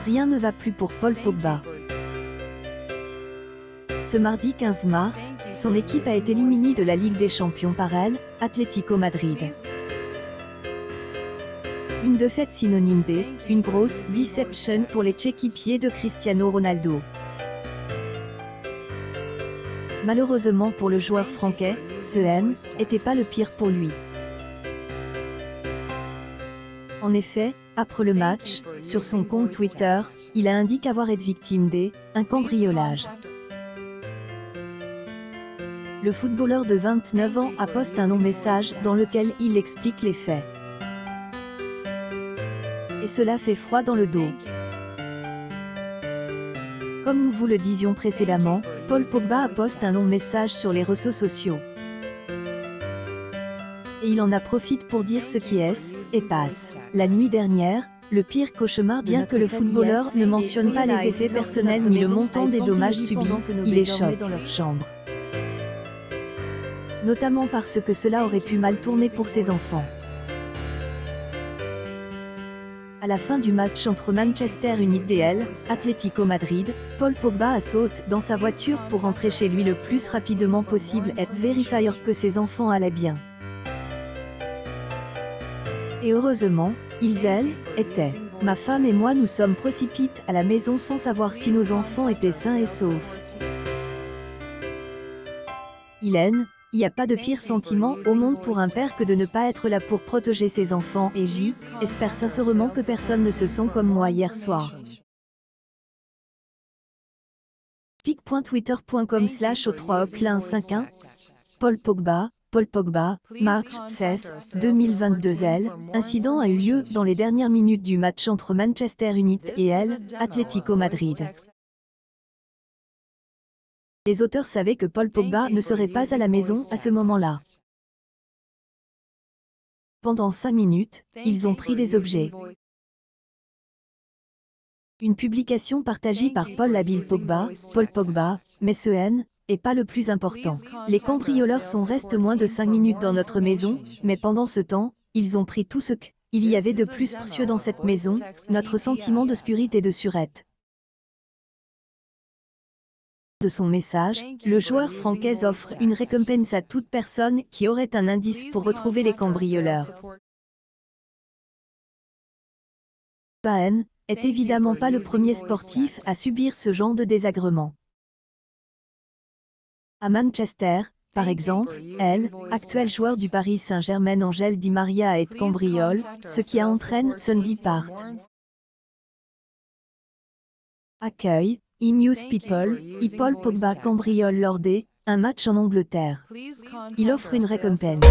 Rien ne va plus pour Paul Pogba. Ce mardi 15 mars, son équipe a été éliminée de la Ligue des Champions par elle, Atlético Madrid. Une défaite synonyme une grosse déception pour les équipiers de Cristiano Ronaldo. Malheureusement pour le joueur français, ce n'était pas le pire pour lui. En effet, après le match, sur son compte Twitter, il a indiqué avoir été victime d'un cambriolage. Le footballeur de 29 ans a posté un long message dans lequel il explique les faits. Et cela fait froid dans le dos. Comme nous vous le disions précédemment, Paul Pogba a posté un long message sur les réseaux sociaux. Et il en a profité pour dire ce qui est et passe. La nuit dernière, le pire cauchemar, bien que le footballeur ne mentionne pas les effets personnels ni le montant des dommages subis, il est choqué dans leur chambre. Notamment parce que cela aurait pu mal tourner pour ses enfants. À la fin du match entre Manchester United et Atlético Madrid, Paul Pogba a sauté dans sa voiture pour rentrer chez lui le plus rapidement possible et vérifier que ses enfants allaient bien. Et heureusement, elles étaient. Ma femme et moi nous sommes précipités à la maison sans savoir si nos enfants étaient sains et saufs. Il n'y a pas de pire sentiment au monde pour un père que de ne pas être là pour protéger ses enfants et j'espère sincèrement que personne ne se sent comme moi hier soir. pic.twitter.com/o3oclin51 Paul Pogba, March 16, 2022. Incident a eu lieu dans les dernières minutes du match entre Manchester United et Atlético Madrid. Les auteurs savaient que Paul Pogba ne serait pas à la maison à ce moment-là. Pendant 5 minutes, ils ont pris des objets. Une publication partagée par Paul Pogba, mais ce n'est pas le plus important. Les cambrioleurs sont restés moins de 5 minutes dans notre maison, mais pendant ce temps, ils ont pris tout ce qu'il y avait de plus précieux dans cette maison, notre sentiment de sécurité et de sûreté. De son message, le joueur français offre une récompense à toute personne qui aurait un indice pour retrouver les cambrioleurs. Pogba est évidemment pas le premier sportif à subir ce genre de désagrément. À Manchester, par exemple, actuel joueur du Paris Saint-Germain Angel Di Maria a été cambriolé, ce qui a entraîné son départ. Accueil, News People, Paul Pogba cambriole lors d'un match en Angleterre. Il offre une récompense.